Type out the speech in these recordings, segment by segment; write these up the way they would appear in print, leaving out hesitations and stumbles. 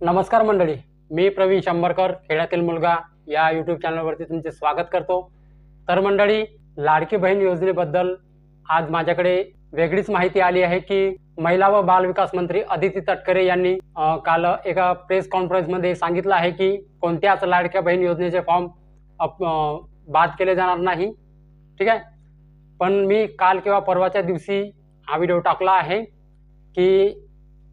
नमस्कार मंडळी, मी प्रवीण शंभरकर खेड्यातील मुलगा या यूट्यूब चॅनलवरती तुमचे स्वागत करतो। तर मंडळी, लाडकी बहीण योजनेबद्दल आज माझ्याकडे वेगळीच माहिती आली आहे की महिला व बाल विकास मंत्री अदिती तटकरे यांनी काल एका प्रेस कॉन्फरन्समध्ये सांगितलं आहे की कोणत्याच लाडक्या बहीण योजनेचे फॉर्म बाद केले जाणार नाही। ठीक आहे, पण मी काल किंवा परवाच्या दिवशी हा व्हिडिओ टाकला आहे की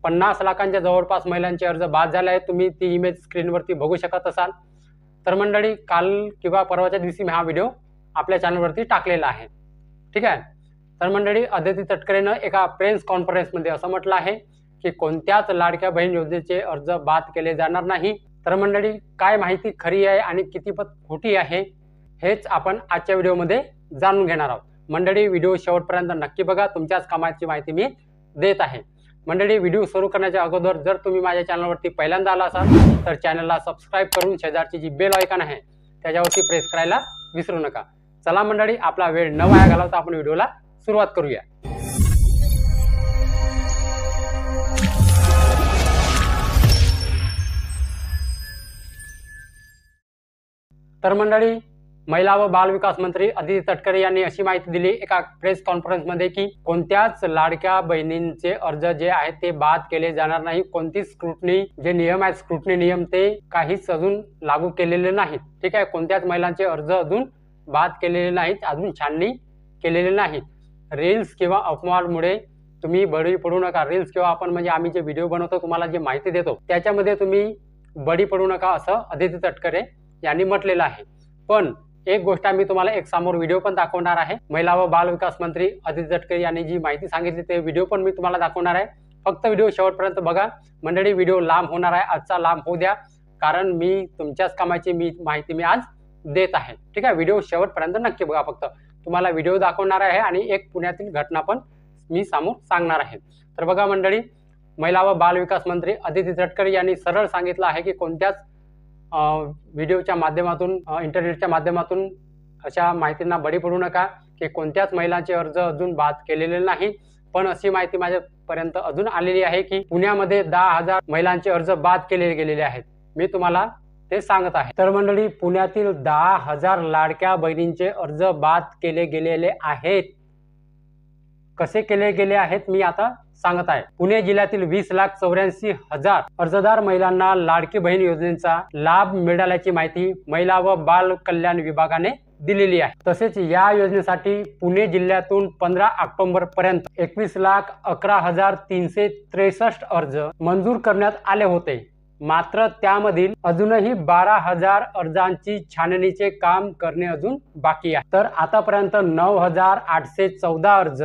50 लाखांच्या जवळपास महिलांचे अर्ज बाद झाले आहेत। तुम्ही ती इमेज स्क्रीनवरती बघू शकत असाल। तर मंडळी, काल किंवा परवाच्या दिवशी मी हा व्हिडिओ आपल्या चॅनलवरती टाकलेला आहे। ठीक आहे, तर मंडळी, अदिती तटकरेनं एका प्रेस कॉन्फरन्समध्ये असं म्हटलं आहे की कोणत्याच लाडक्या बहीण योजनेचे अर्ज बाद केले जाणार नाही। तर मंडळी, काय माहिती खरी आहे आणि कितीपत खोटी आहे हेच आपण आजच्या व्हिडिओमध्ये जाणून घेणार आहोत। मंडळी, व्हिडिओ शेवटपर्यंत नक्की बघा, तुमच्याच कामाची माहिती मी देत आहे। मंडळी, व्हिडिओ सुरू करण्याच्या अगोदर जर तुम्ही माझ्या चॅनलवरती पहिल्यांदा आला असाल तर चॅनलला सबस्क्राईब करून शेजारची जी बेल आयकॉन आहे त्याच्यावरती प्रेस करायला विसरू नका। चला मंडळी, आपला वेळ न वाया घालवता आपण व्हिडिओला सुरुवात करूया। तर मंडळी, महिला व बाल विकास मंत्री अदिती तटकरे यांनी अशी माहिती दिली एका प्रेस कॉन्फरन्समध्ये की कोणत्याच लाडक्या बहिणींचे अर्ज जे आहेत ते बाद केले जाणार नाही। कोणतीच स्क्रुटनी जे नियम आहेत, स्क्रुटनी नियम, ते काहीच अजून लागू केलेले नाहीत। ठीक आहे, कोणत्याच महिलांचे अर्ज अजून बाद केलेले नाहीत, अजून छाननी केलेले नाहीत। रील्स किंवा अफवांमुळे तुम्ही बळी पडू नका। रील्स किंवा आपण म्हणजे आम्ही जे व्हिडिओ बनवतो, तुम्हाला जे माहिती देतो, त्याच्यामध्ये तुम्ही बळी पडू नका असं अदिती तटकरे यांनी म्हटलेलं आहे। पण एक गोष्ट आम्ही तुम्हाला एक समोर व्हिडिओ पण दाखवणार आहे। महिला व बाल विकास मंत्री अदिती तटकरे यांनी जी माहिती सांगितली ते व्हिडिओ पण मी तुम्हाला दाखवणार आहे। फक्त व्हिडिओ शेवटपर्यंत बघा मंडळी, व्हिडिओ लांब होणार आहे, आजचा लांब होऊ द्या, कारण मी तुमच्याच कामाची माहिती मी आज देत आहे। ठीक आहे, व्हिडिओ शेवटपर्यंत नक्की बघा। फक्त तुम्हाला व्हिडिओ दाखवणार आहे आणि एक पुण्यातील घटना पण मी समोर सांगणार आहे। तर बघा मंडळी, महिला व बाल विकास मंत्री अदिती तटकरे यांनी सरळ सांगितलं आहे की कोणत्याच व्हिडिओच्या माध्यमातून, इंटरनेटच्या माध्यमातून अशा माहितींना बळी पडू नका की कोणत्याच महिलांचे अर्ज अजून बाद केलेले नाही। पण अशी माहिती माझ्यापर्यंत अजून आलेली आहे की पुण्यामध्ये 10,000 महिलांचे अर्ज बाद केले गेलेले आहेत। मी तुम्हाला ते सांगत आहे। तर मंडळी, पुण्यातील 10,000 लाडक्या बहिणींचे अर्ज बाद केले गेलेले आहेत। कसे केले गेले आहेत मी आता सांगत आहे। पुणे जिल्ह्यातील 20,84,000 अर्जदार महिलांना लाडकी बहीण योजनेचा लाभ मिळाल्याची माहिती महिला व बाल कल्याण विभागाने दिलेली आहे। तसेच या योजनेसाठी पुणे जिल्ह्यातून 15 ऑक्टोबर पर्यंत 21,11,363 अर्ज मंजूर करण्यात आले होते। मात्र त्यामधील अजूनही 12,000 अर्जांची छाननीचे काम करणे अजून बाकी आहे। तर आतापर्यंत 9,814 अर्ज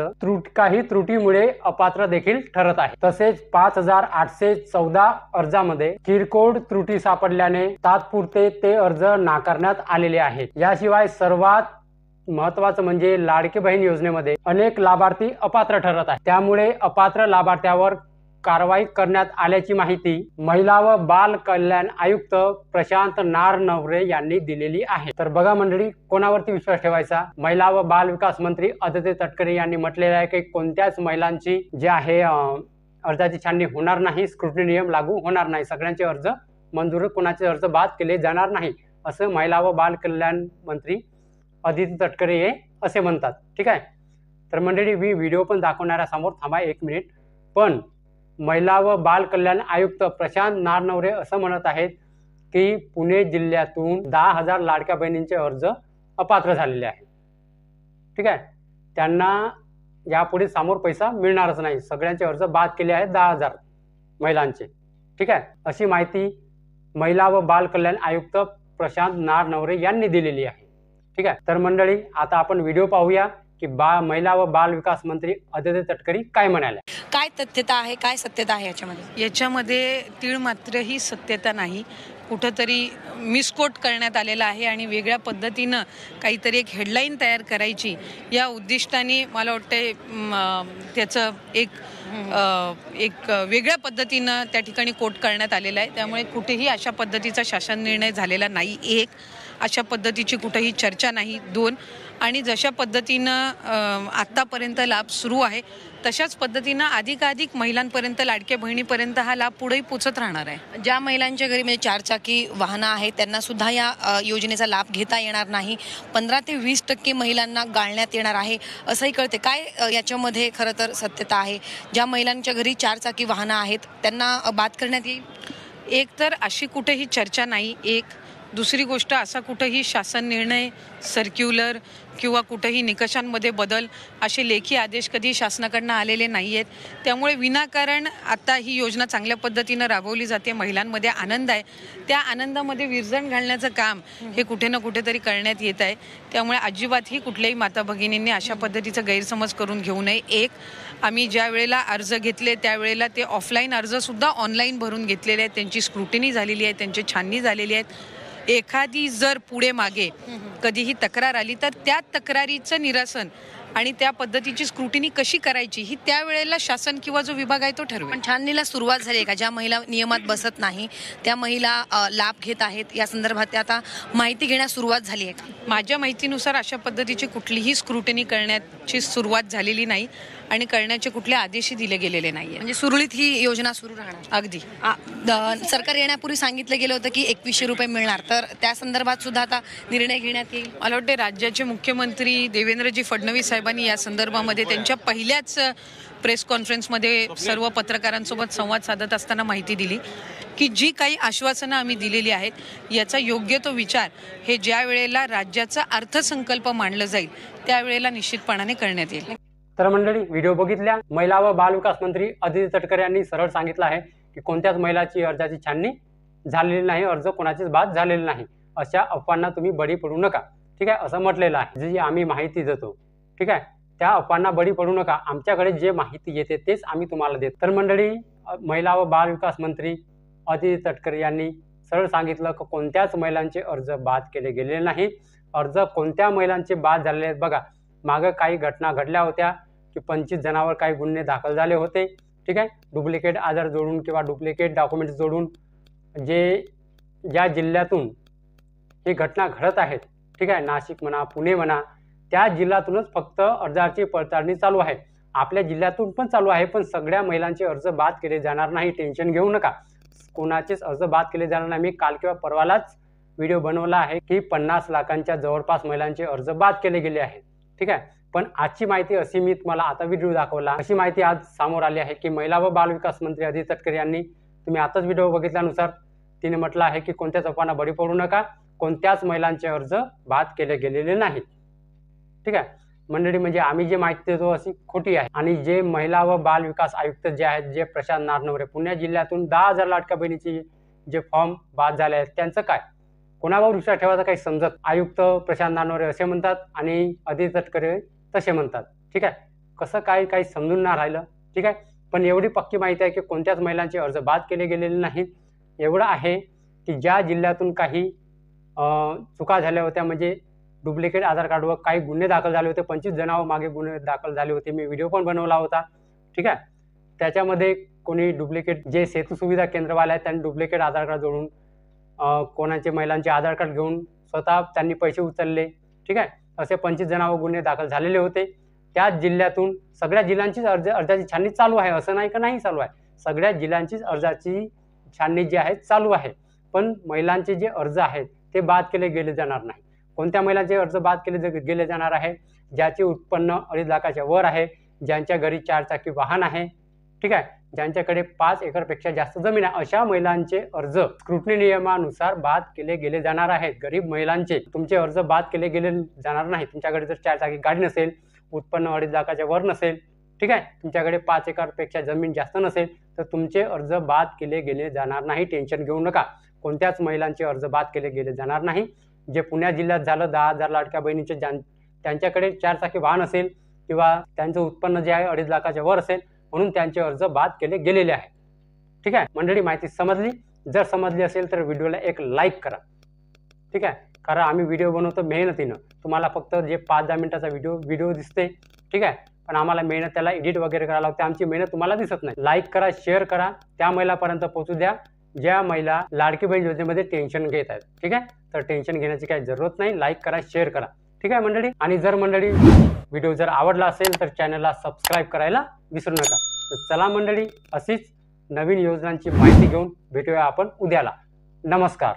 काही त्रुटीमुळे अपात्र देखील ठरत आहे। तसेच 5,814 अर्जामध्ये किरकोळ त्रुटी सापडल्याने तात्पुरते ते अर्ज नाकारण्यात आलेले आहेत। याशिवाय सर्वात महत्त्वाचं म्हणजे लाडकी बहीण योजनेमध्ये अनेक लाभार्थी अपात्र ठरत आहेत, त्यामुळे अपात्र लाभार्थ्यावर कारवाई करण्यात आल्याची माहिती महिला व बाल कल्याण आयुक्त प्रशांत नारनवरे यांनी दिलेली आहे। तर बघा मंडळी, कोणावरती विश्वास ठेवायचा? महिला व बाल विकास मंत्री अदिती तटकरे यांनी म्हटलेले आहे की कोणत्याच महिलांची जे आहे अर्जाची छाननी होणार नाही, स्क्रुटनी नियम लागू होणार नाही, सगळ्यांचे अर्ज मंजूर, कोणाचे अर्ज बाद केले जाणार नाही, असं महिला व बाल कल्याण मंत्री अदिती तटकरे हे असे म्हणतात। ठीक आहे, तर मंडळी, मी व्हिडिओ पण दाखवणाऱ्या समोर थांबा एक मिनिट। पण महिला व बाल कल्याण आयुक्त प्रशांत नारनवरे असं म्हणत आहेत की पुणे जिल्ह्यातून 10,000 लाडक्या बहिणींचे अर्ज अपात्र झालेले आहेत। ठीक आहे, त्यांना यापुढे समोर पैसा मिळणारच नाही, सगळ्यांचे अर्ज बाद केले आहेत 10,000 महिलांचे। ठीक आहे, अशी माहिती महिला व बाल कल्याण आयुक्त प्रशांत नारनवरे यांनी दिलेली आहे। ठीक आहे, तर मंडळी, आता आपण व्हिडिओ पाहूया की महिला व बाल विकास मंत्री अदिती तटकरे काय म्हणाले। काय तथ्यता आहे, काय सत्यता आहे याच्यामध्ये तीळ मात्रही सत्यता नाही। कुठंतरी मिसकोट करण्यात आलेला आहे आणि वेगळ्या पद्धतीनं काहीतरी एक हेडलाईन तयार करायची या उद्दिष्टाने मला वाटते त्याचं एक वेगळ्या पद्धतीनं त्या ठिकाणी कोट करण्यात आलेला आहे। त्यामुळे कुठेही अशा पद्धतीचा शासन निर्णय झालेला नाही, एक अशा पद्धतीची कुठेही चर्चा नाही, दोन आणि जशा पद्धतीनं आत्तापर्यंत लाभ सुरू आहे तशाच पद्धतीनं अधिकाधिक महिलांपर्यंत, लाडक्या बहिणीपर्यंत हा लाभ पुढेही पोचत राहणार आहे. ज्या महिलांच्या घरी म्हणजे 4 चाकी वाहनं आहेत त्यांना सुद्धा या योजनेचा लाभ घेता येणार नाही. 15 ते 20% महिलांना गाळण्यात येणार आहे असंही कळते. काय याच्यामध्ये खरं तर सत्यता आहे? ज्या महिलांच्या घरी 4 चाकी वाहनं आहेत त्यांना बाद करण्यात येईल? एक तर अशी कुठेही चर्चा नाही. दुसरी गोष्ट, असा कुठेही शासन निर्णय, सर्क्युलर किंवा कुठेही निकषांमध्ये बदल असे लेखी आदेश कधी शासनाकडनं आलेले नाही आहेत. त्यामुळे विनाकारण आता ही योजना चांगल्या पद्धतीनं राबवली जाते. महिलांमध्ये आनंद आहे. त्या आनंदामध्ये विरजण घालण्याचं काम हे कुठे ना कुठेतरी करण्यात येत आहे. त्यामुळे अजिबातही कुठल्याही माता भगिनींनी अशा पद्धतीचा गैरसमज करून घेऊ नये. आम्ही ज्या वेळेला अर्ज घेतले त्यावेळेला ते ऑफलाईन अर्जसुद्धा ऑनलाईन भरून घेतलेले आहेत. त्यांची स्क्रुटिनी झालेली आहे, त्यांची छाननी झालेली आहेत. एखादी जर पुढे मागे कधीही तक्रार आली तर त्या तक्रारीचं निरसन आणि त्या पद्धतीची स्क्रुटिनी कशी करायची ही त्यावेळेला शासन किंवा जो विभाग आहे तो ठरवेल. पण छाननीला सुरुवात झाली आहे का? ज्या महिला नियमात बसत नाही त्या महिला लाभ घेत आहेत, या संदर्भात आता माहिती घेण्यास सुरुवात झाली आहे का? माझ्या माहितीनुसार अशा पद्धतीची कुठलीही स्क्रुटिनी करण्याची सुरुवात झालेली नाही आणि करण्याचे कुठले आदेशही दिले गेलेले नाही. म्हणजे सुरळीत ही योजना सुरू राहणार. अगदी. सरकार येण्यापूर्वी सांगितलं गेलं होतं की 2100 रुपये मिळणार, तर त्या संदर्भात सुद्धा आता निर्णय घेण्यात येईल. मला वाटते राज्याचे मुख्यमंत्री देवेंद्रजी फडणवीस साहेबांनी या संदर्भामध्ये त्यांच्या पहिल्याच प्रेस कॉन्फरन्समध्ये सर्व पत्रकारांसोबत संवाद साधत असताना माहिती दिली की जी काही आश्वासनं आम्ही दिलेली आहेत याचा योग्य तो विचार हे ज्या वेळेला राज्याचा अर्थसंकल्प मांडला जाईल त्यावेळेला निश्चितपणाने करण्यात येईल. तर मंडळी, व्हिडिओ बघितल्या. महिला व बाल विकास मंत्री अदिती तटकरे यांनी सरळ सांगितलं आहे की कोणत्याच महिलाची अर्जाची छाननी झालेली नाही, अर्ज कोणाचीच बाद झालेली नाही. अशा अफवांना तुम्ही बळी पडू नका. ठीक आहे, असं म्हटलेलं आहे. जी आम्ही माहिती देतो, ठीक आहे, त्या अफवांना बळी पडू नका. आमच्याकडे जे माहिती येते तेच आम्ही तुम्हाला देतो. तर मंडळी, महिला व बाल विकास मंत्री अदिती तटकरे यांनी सरळ सांगितलं की कोणत्याच महिलांचे अर्ज बाद केले गेलेले नाहीत. अर्ज कोणत्या महिलांचे बाद झालेले आहेत बघा. मागं काही घटना घडल्या होत्या की 25 जणांवर काही गुन्हे दाखल झाले होते. ठीक आहे, डुप्लिकेट आधार जोडून किंवा डुप्लिकेट डॉक्युमेंट्स जोडून ज्या जिल्ह्यातून ही घटना घडत आहेत, ठीक आहे, नाशिक म्हणा, पुणे म्हणा, त्या जिल्ह्यातूनच फक्त अर्जाची पडताळणी चालू आहे. आपल्या जिल्ह्यातून पण चालू आहे, पण सगळ्या महिलांचे अर्ज बाद केले जाणार नाही. टेन्शन घेऊ नका, कोणाचेच अर्ज बाद केले जाणार नाही. मी काल किंवा परवालाच व्हिडिओ बनवला आहे की 50 लाखांच्या जवळपास महिलांचे अर्ज बाद केले गेले आहेत. ठीक आहे, पण आजची माहिती अशी, मी तुम्हाला आता व्हिडिओ दाखवला, अशी माहिती आज समोर आली आहे की महिला व बाल विकास मंत्री अदिती तटकरे यांनी, तुम्ही आताच व्हिडिओ बघितल्यानुसार तिने म्हटलं आहे की कोणत्याच अफवांना बळी पडू नका, कोणत्याच महिलांचे अर्ज बाद केले गेलेले नाहीत. ठीक आहे मंडळी, म्हणजे आम्ही जे माहिती देतो अशी खोटी आहे. आणि जे महिला व बाल विकास आयुक्त जे आहेत, जे प्रशांत नारनवरे, पुणे जिल्ह्यातून 10,000 लाडक्या बहिणीचे जे फॉर्म बाद झाले आहेत त्यांचं काय, कोणावर विश्वास ठेवायचा काही समजत. आयुक्त प्रशांत नारनवरे असे म्हणतात आणि अदिती तटकरे तसे म्हणतात. ठीक आहे, कसं काही समजून नाही राहिलं. ठीक आहे, पण एवढी पक्की माहिती आहे की कोणत्याच महिलांचे अर्ज बाद केले गेलेले नाहीत. एवढं आहे की ज्या जिल्ह्यातून काही चुका झाल्या होत्या, म्हणजे डुप्लिकेट आधार कार्डवर काही गुन्हे दाखल झाले होते, 25 जणांवर मागे गुन्हे दाखल झाले होते, मी व्हिडिओ पण बनवला होता. ठीक आहे, त्याच्यामध्ये कोणी डुप्लिकेट, जे सेतू सुविधा केंद्रवाले आहेत त्यांनी डुप्लिकेट आधार कार्ड जोडून कोणाचे महिलांचे आधार कार्ड घेऊन स्वतः त्यांनी पैसे उचलले. ठीक आहे, असे 25 जणांवर गुन्हे दाखल झालेले होते. त्याच जिल्ह्यातून सगळ्या जिल्ह्यांचीच अर्जाची छाननी चालू आहे, असं नाही का नाही चालू आहे. सगळ्या जिल्ह्यांचीच अर्जाची छाननी जी आहे चालू आहे, पण महिलांचे जे अर्ज आहेत ते बाद केले गेले जाणार नाही. कोणत्या महिलांचे अर्ज बाद केले गेले जाणार आहे? ज्याचे उत्पन्न 2.5 लाखाच्या वर आहे, ज्यांच्या घरी 4 चाकी वाहन आहे, ठीक आहे, ज्यांच्याकडे 5 एकरपेक्षा जास्त जमीन आहे, अशा महिलांचे अर्ज स्क्रुटनी नियमानुसार बाद केले गेले जाणार आहेत. गरीब महिलांचे तुमचे अर्ज बाद केले गेले जाणार नाही. तुमच्याकडे जर 4 चाकी गाडी नसेल, उत्पन्न 2.5 लाखाच्या वर नसेल, ठीक आहे, तुमच्याकडे 5 एकरपेक्षा जमीन जास्त नसेल, तर तुमचे अर्ज बाद केले गेले जाणार नाही. टेन्शन घेऊ नका, कोणत्याच महिलांचे अर्ज बाद केले गेले जाणार नाही. जे पुणे जिल्ह्यात झालं, 10,000 लाडक्या बहिणीचे त्यांच्याकडे 4 चाकी वाहन असेल किंवा त्यांचं उत्पन्न जे आहे 2.5 लाखाच्या वर असेल, म्हणून त्यांचे अर्ज बाद केले गेलेले आहे. ठीक आहे मंडळी, माहिती समजली? जर समजली असेल तर व्हिडिओला एक लाईक करा. ठीक आहे, कारण आम्ही व्हिडिओ बनवतो मेहनतीनं. तुम्हाला फक्त जे 5-10 मिनिटाचा व्हिडिओ दिसते, ठीक आहे, पण आम्हाला मेहनत त्याला एडिट वगैरे करायला लागते. आमची मेहनत तुम्हाला दिसत नाही. लाईक करा, शेअर करा, त्या महिलापर्यंत पोहोचू द्या ज्या महिला लाडकी बहीण योजनेमध्ये टेन्शन घेत आहेत. ठीक आहे, तर टेन्शन घेण्याची काही जरूरत नाही. लाईक करा, शेअर करा. ठीक आहे मंडळी. आणि जर मंडळी व्हिडिओ जर आवडला असेल तर चॅनलला सबस्क्राईब करायला विसरू नका. तर चला मंडळी, अशीच नवीन योजनांची माहिती घेऊन भेटूया आपण उद्याला. नमस्कार.